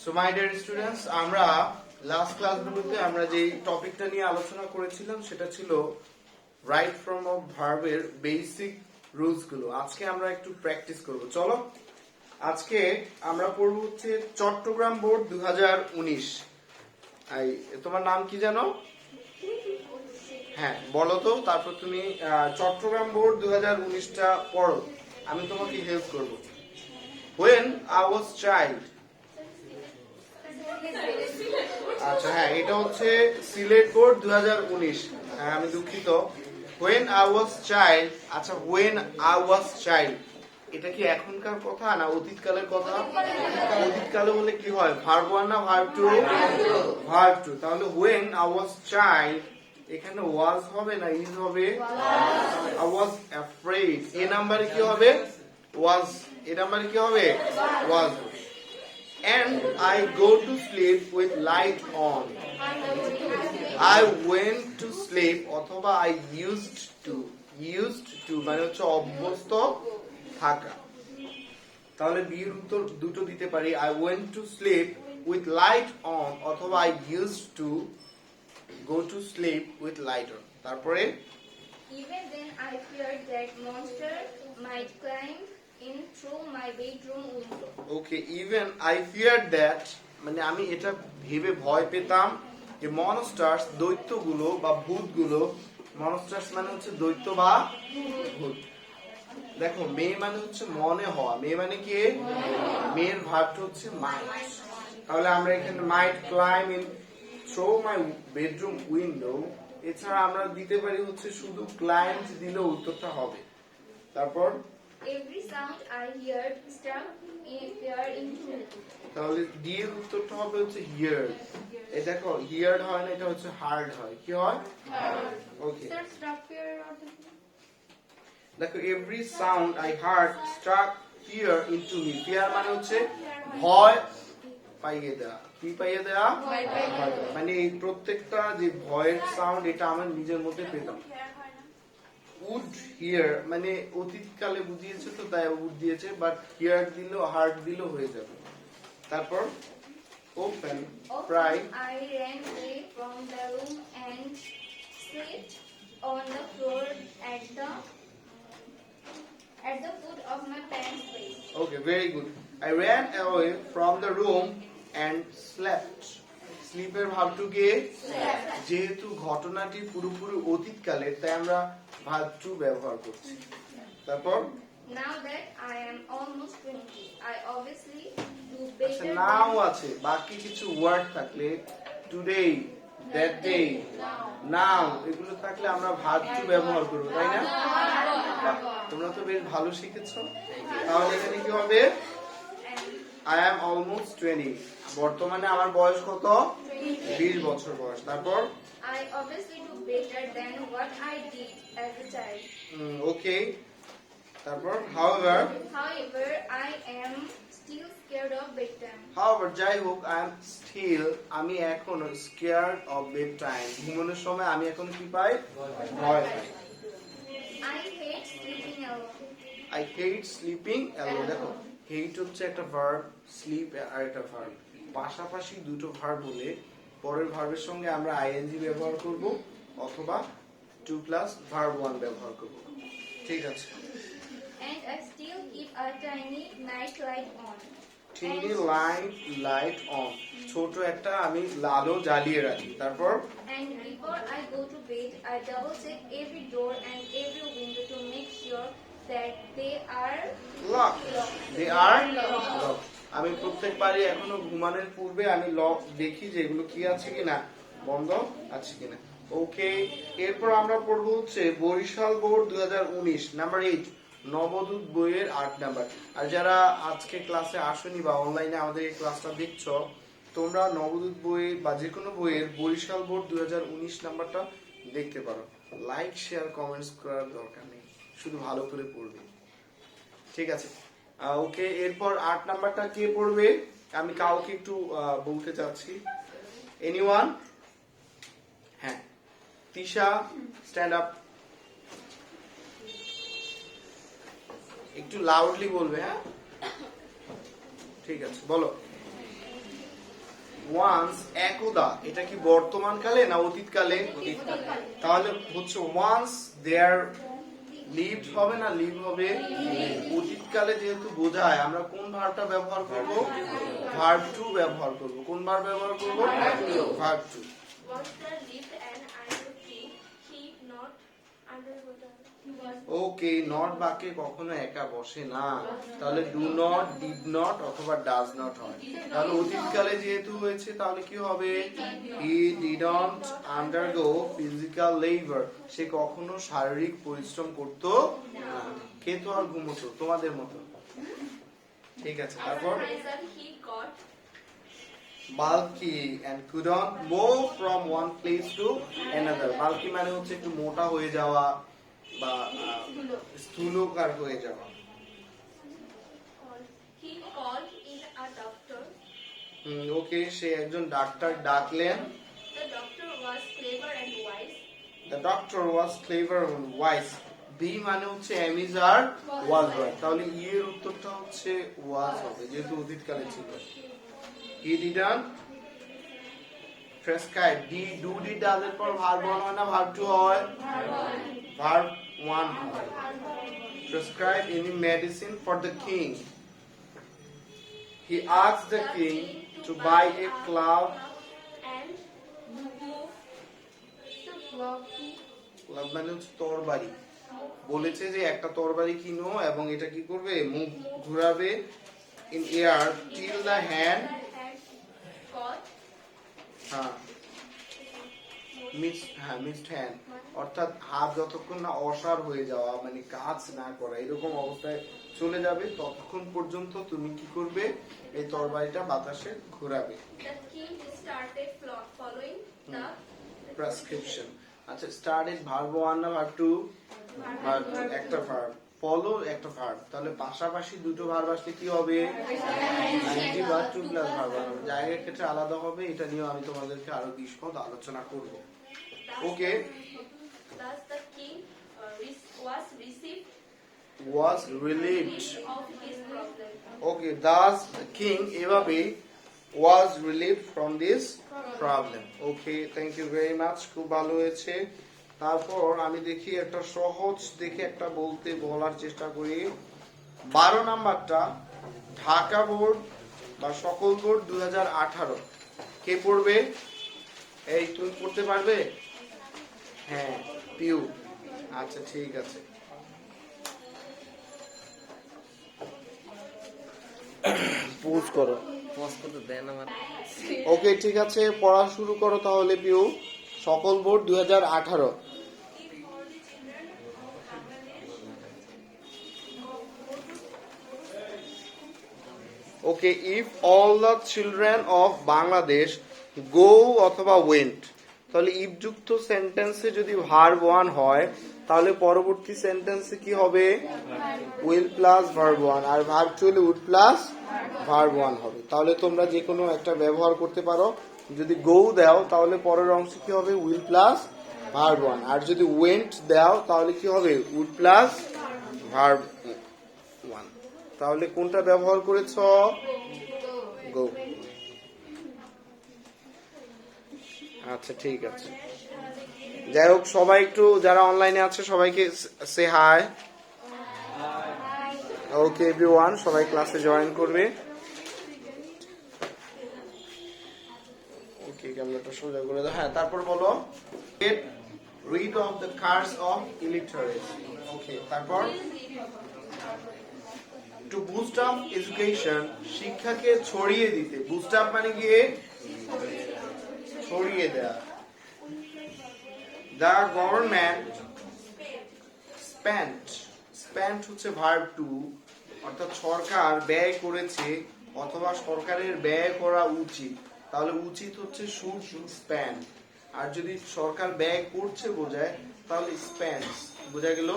So my dear students, আমরা last ক্লাসগুলোতে আমরা যে টপিকটা নিয়ে আলোচনা করেছিলাম সেটা ছিল রাইট ফর্ম অফ ভার্বের বেসিক রুলস গুলো। আজকে আমরা একটু প্র্যাকটিস করব। চলো আজকে আমরা পড়ব হচ্ছে চট্টগ্রাম বোর্ড 2019। তোমার নাম কি জানো? হ্যাঁ বলো তো, তারপর তুমি চট্টগ্রাম বোর্ড 2019টা পড়ো, আমি তোমাকে হেল্প করব। When I was child, আচ্ছা হ্যাঁ এটা হচ্ছে সিলেট বোর্ড 2019। হ্যাঁ আমি দুঃখিত। When I was child, আচ্ছা when I was child এটা কি এখনকার কথা না অতীতকালের কথা? অতীতকালে বলে কি হয়, ভার্ব ওয়ান না ভার্ব টু? Verb two. তাহলে when I was child এখানে was হবে না is হবে? I was afraid এ নাম্বারে কি হবে? was। এ নাম্বারে কি হবে? was। And I go to sleep with light on. I went to sleep অথবা I used to মানে হচ্ছে অভ্যস্ত থাকা। তাহলে বি এর উত্তর দুটো দিতে পারি, I went to sleep with light on অথবা I used to go to sleep with light on। তারপরে Even then I feared that monster might climb in through my bedroom window. Okay, even I feared that মানে আমি এটা ভেবে ভয় পেতাম যে monsters দৈত্যগুলো বা ভূতগুলো, মনস্টার্স মানে হচ্ছে দৈত্য বা ভূত। দেখো মে মানে হচ্ছে মনে হওয়া, মে মানে কি? মেয়ের ভার্বটা হচ্ছে মাইট। তাহলে আমরা এখানে might climb in through my bedroom window, এছাড়া আমরা দিতে পারি হচ্ছে শুধু ক্লাইম্ব দিলে উত্তরটা হবে। তারপর Every sound I heard struck fear into me. তাহলে ডি এর উত্তরটা হবে হচ্ছে হিয়ার্ড। এই দেখো হিয়ার্ড হয় না, এটা হচ্ছে হার্ড হয়। কি হয়? Okay Sir, struck fear or দেখো every sound I heard struck fear into me. Fear মানে হচ্ছে ভয় পাইয়ে দেওয়া। কি পাইয়ে দেওয়া? ভয় পাইয়ে দেওয়া। মানে এই প্রত্যেকটা যে ভয়ের সাউন্ড এটা আমার নিজের মধ্যে পেতাম। উড হিয়ার মানে অতীতকালে বুঝিয়েছে তো তাই উড দিয়েছে, বাট হিয়ার দিলেও হার্ড দিলেও হয়ে যাবে। তারপর open প্রাই I ran away from the room and slipped on the floor at the foot of my parents' bed. Okay, very good. I ran away from the room and slept. স্লিপের ভাব two কে? যেহেতু ঘটনাটি পুরোপুরি অতীতকালের তাই আমরা ভাব two ব্যবহার করছি। তারপর Now that I am almost 20, I obviously do আচ্ছা better নাও than আছে, বাকি কিছু ওয়ার্ড থাকলে টুডে, দ্যাট ডে, নাও এগুলো থাকলে আমরা ভাব টু ব্যবহার করব, তাই না? তোমরা তো বেশ ভালো শিখেছো। তাহলে এখানে কি হবে? I am almost 20, বর্তমানে আমার বয়স কত? 20 বছর বয়স। তারপর I obviously do better than what I did as a child. ওকে। তারপর however I am still scared of bedtime. যাই হোক I am still আমি এখনো scared of bedtime, ঘুমানোর সময় আমি এখন কি পাই? ভয় পাই। I hate sleeping alone. I hate sleeping alone। দেখো hate হচ্ছে একটা ভার্ব, sleep আর একটা ভার্ব, পাশাপাশি দুটো ভার্ব বলে পরের ভার্বের সঙ্গে আমরা ing ব্যবহার করব অথবা 2 প্লাস ভার্ব 1 ব্যবহার করব। ঠিক আছে। And I still keep a tiny night light on. Tiny light on, ছোট একটা আমি আলো জ্বালিয়ে রাখি। তারপর And before I go to bed, I double check every door and every window to make sure that they are locked. locked. They are locked. আমি প্রত্যেকবারই এখনো ঘুমানোর পূর্বে আমি লক দেখি যে এগুলো কি আছে কিনা, বন্ধ আছে কিনা। ওকে, এরপর আমরা পড়বো হচ্ছে বরিশাল বোর্ড 2019 নাম্বার 8 নবদূত বইয়ের 8 নাম্বার। আর যারা আজকে ক্লাসে আসেনি বা অনলাইনে আমাদের এই ক্লাসটা দেখছো, তোমরা নবদূত বই বা যে কোনো বইয়ের বরিশাল বোর্ড 2019 নাম্বারটা দেখতে পারো। লাইক শেয়ার কমেন্টস করার দরকার নেই, শুধু ভালো করে পড়বে। ঠিক আছে। ওকে, এরপর 8 নাম্বারটা কে পড়বে? আমি কাউকে একটু বলতে চাচ্ছি। এনিওয়ান? হ্যাঁ তিশা, স্ট্যান্ড আপ। একটু লাউডলি বলবে। হ্যাঁ ঠিক আছে, বলো। ওয়ান্স একদা, এটা কি বর্তমান কালে না অতীতকালে? তাহলে হচ্ছে ওয়ান্স দেয়ার লিভড হবে না লিভ হবে? অতীতকালে যেহেতু বোঝায় আমরা কোন ভার্বটা ব্যবহার করব? ভার্ব টু ব্যবহার করব। কোন ভার্ব ব্যবহার করব? Verb two. Was the lived and under he not under the okay, not বাক্যে কখনো একা বসে না, তাহলে ডু নট, ডিড নট অথবা ডাজ নট হয়। তাহলে অতীতকালে যেহেতু হয়েছে তাহলে কি হবে? He didn't undergo physical labour, সে কখনো শারীরিক পরিশ্রম করতো না, খেত আর ঘুমোতো তোমাদের মতো। ঠিক আছে, As a তারপর result, he got bulky and couldn't move from one place to another. bulky মানে হচ্ছে একটু মোটা হয়ে যাওয়া বা স্থূলকার হয়ে যাওয়া। he called in a doctor. ওকে, সে একজন ডাক্তার ডাকলেন। The doctor was clever and wise. The doctor was clever and wise. বি মানে হচ্ছে অ্যামিজ আর ওয়াজ হয়, তাহলে ই এর উত্তরটা হচ্ছে ওয়াজ হবে যেহেতু অতীতকালে ছিল। He didn't prescribe, D do D does এর পর ভার্ব 1 হয় না ভার্ব 2 হয়? ভার্ব 1 হয়। Prescribe any medicine for the king, he asked the king to buy a cloud. And move the clock. Club মানে হচ্ছে তরবারি, বলেছে যে একটা তরবারি কিনো এবং এটা কি করবে? মুভ, ঘোরাবে in air till the hand, Caught হ্যাঁ মিসড হ্যান্ড, অর্থাৎ হাত যতক্ষণ না অসাড় হয়ে যাওয়া মানে কাজ না করা এরকম অবস্থায় চলে যাবে ততক্ষণ পর্যন্ত তুমি কি করবে? এই তরবারিটা বাতাসে ঘোরাবে। the king started following the prescription. আচ্ছা, স্টার্টেড ভার্ব 1 না ভার্ব 2? ভার্ব 2, একটা ভার্ব, ফলো একটা ভার্ব, তাহলে পাশাপাশি দুটো ভার্ব আসলে কি হবে? আইএনজি বা টু প্লাস ভার্ব হবে। জায়গার ক্ষেত্রে আলাদা হবে, এটা নিয়ে আমি তোমাদেরকে আরো বিশদ আলোচনা করব। ওকে, thus the king was received was relieved. of his problem. Okay, thus the king এভাবে was relieved from this problem. Okay, thank you very much, খুব ভালো হয়েছে। তারপর আমি দেখি একটা সহজ দেখে একটা বলার চেষ্টা করি। 12 নাম্বারটা ঢাকা বোর্ড বা সকল বোর্ড 2018, কে পড়বে? এই তুমি পড়তে পারবে? হ্যাঁ, পিউ। আচ্ছা ঠিক আছে, পোজ করো। ওকে ঠিক আছে, পড়া শুরু করো তাহলে পিউ। সকল board 2018। Okay, if all the children of Bangladesh go অথবা ওয়েন্ট, তাহলে ইফ যুক্ত সেন্টেন্সে যদি ভার্ব 1 হয় তাহলে পরবর্তী সেন্টেন্সে কি হবে? উইল প্লাস ভার্ব 1, আর ভার্ব 2 হলে উড প্লাস ভার্ব 1 হবে। তাহলে তোমরা যে কোনো একটা ব্যবহার করতে পারো। যদি গো দাও তাহলে পরের অংশ কি হবে? উইল প্লাস ভার্ব 1, আর যদি ওয়েন্ট দাও তাহলে কি হবে? Would plus verb 1। তাহলে কোনটা ব্যবহার করেছ? গো। আচ্ছা ঠিক আছে, যাই হোক সবাই একটু যারা অনলাইনে আছে সবাইকে সে হাই। ওকে এভরিওয়ান, সবাই ক্লাসে জয়েন করবে। ওকে, ক্যামেরাটা সোজা করে দাও। হ্যাঁ, তারপর বলো get rid of the curse of illiteracy. Okay, তারপর টু বুস্ট আপ এডুকেশন, শিক্ষাকে ছড়িয়ে দিতে। বুস্ট আপ মানে গিয়ে ছড়িয়ে দেয়া। দ্য গভর্নমেন্ট স্পেন্ট, স্পেন্ট হচ্ছে ভার্ব 2, অর্থাৎ সরকার ব্যয় করেছে অথবা সরকারের ব্যয় করা উচিত, তাহলে উচিত হচ্ছে শুড স্পেন্ড, আর যদি সরকার ব্যয় করছে বোঝায় তাহলে স্পেন্ডস। বোঝা গেল?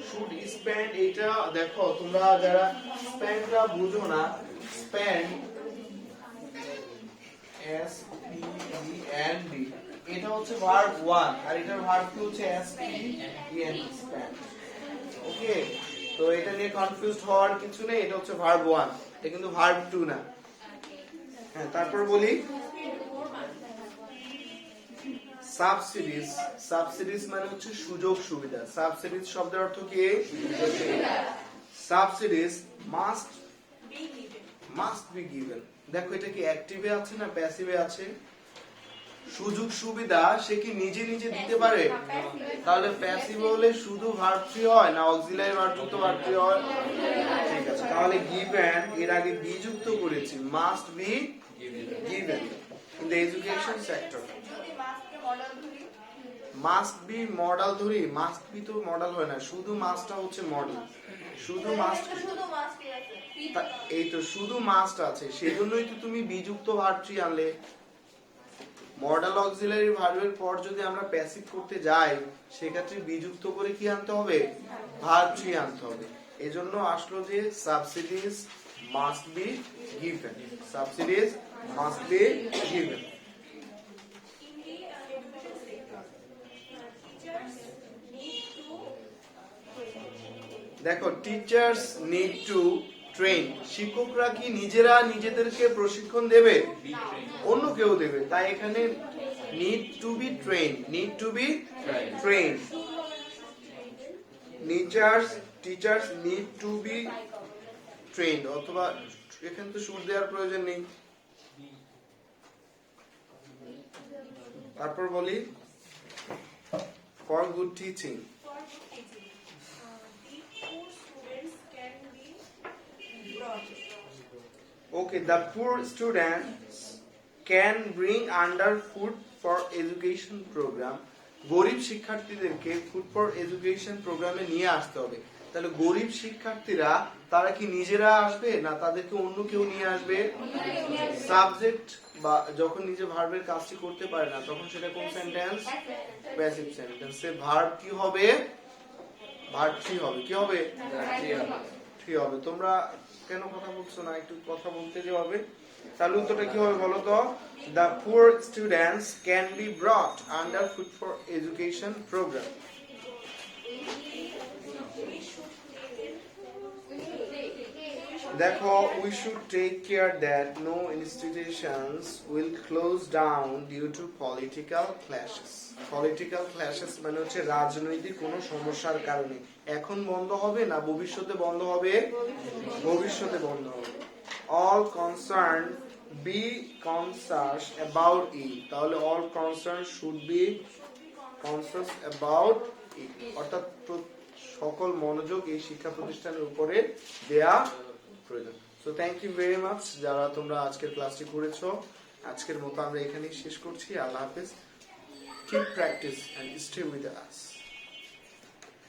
শুড স্পেন্ড, এটা দেখো তোমরা যারা স্পেন্ডটা বুঝো না, spend S P E N D, এটা হচ্ছে ভার্ব 1 আর এটার ভার্ব 2 হচ্ছে S P E N, spend. Okay, তো এটা নিয়ে কনফিউজড হওয়ার কিছু নেই, এটা হচ্ছে ভার্ব 1, এটা কিন্তু ভার্ব 2 না। হ্যাঁ, তারপর বলি সাবসিডিজ। সাবসিডিজ মানে হচ্ছে সুযোগ সুবিধা। সাবসিডিজ শব্দের অর্থ কি? Subsidies must be given. দেখো এটা কি অ্যাক্টিভে আছে না প্যাসিভে আছে? সুযোগ সুবিধা সে কি নিজে নিজে দিতে পারে? তাহলে প্যাসিভ হলে শুধু ভার্ব 3 হয় না অক্সিলারি ভার্ব যুক্ত ভার্ব 3 হয়? ঠিক আছে, তাহলে গিভেন এর আগে বি যুক্ত করেছি, must be given in the education sector. Must be model ধরি, মাস্ট বি তো মডেল হয় না, শুধু মাস্টটা হচ্ছে মডেল। শুধু মাস্ট, এই তো শুধু মাস্ট আছে, সেজন্যই তো তুমি বি যুক্ত ভার্ব 3 আনলে। মডেল অক্সিলারি ভার্বের পর যদি আমরা প্যাসিভ করতে যাই সেক্ষেত্রে বি যুক্ত করে কি আনতে হবে? ভার্ব 3 আনতে হবে। এজন্য আসলো যে subsidies must be given. Subsidies must be given. দেখো টিচার্স নিড টু ট্রেন। শিক্ষকরা কি নিজেরা নিজেদেরকে প্রশিক্ষণ দেবে? অন্য কেউ দেবে। তাই এখানে need to be train, need to be train. Teachers need to be train, অথবা এখানে তো শুড দেওয়ার প্রয়োজন নেই। তারপর বলি for good teaching. Okay, the poor students can bring under food for education program. গরিব শিক্ষার্থীদেরকে ফুড ফর এডুকেশন প্রোগ্রামে নিয়ে আসতে হবে। তাহলে গরিব শিক্ষার্থীরা তারা কি নিজেরা আসবে না তাদেরকে অন্য কেউ নিয়ে আসবে? সাবজেক্ট বা যখন নিজে ভার্বের কাজটি করতে পারে না তখন সেটা কোন সেন্টেন্স? Passive sentence. সে ভার্ব কি হবে? ভার্ব 3 হবে। কি হবে? 3 হবে। তোমরা কেন কথা বলছো না? একটু কথা বলতে যে হবে। তাহলে উত্তরটা কি হবে বলো তো? The poor students can be brought under food for education program. দেখো we should take care that no institutions will close down due to political clashes. Political clashes মানে হচ্ছে রাজনৈতিক কোনো সমস্যার কারণে। এখন বন্ধ হবে না ভবিষ্যতে বন্ধ হবে? ভবিষ্যতে বন্ধ হবে। All concerned be conscious about it. তাহলে all concerned should be conscious about it, অর্থাৎ সকল মনোযোগ এই শিক্ষা প্রতিষ্ঠানের উপরে দেয়া প্রয়োজন। So thank you very much যারা তোমরা আজকের ক্লাসটি করেছো। আজকের মতো আমরা এখানেই শেষ করছি। আল্লাহ হাফেজ। Keep practice and stay with us.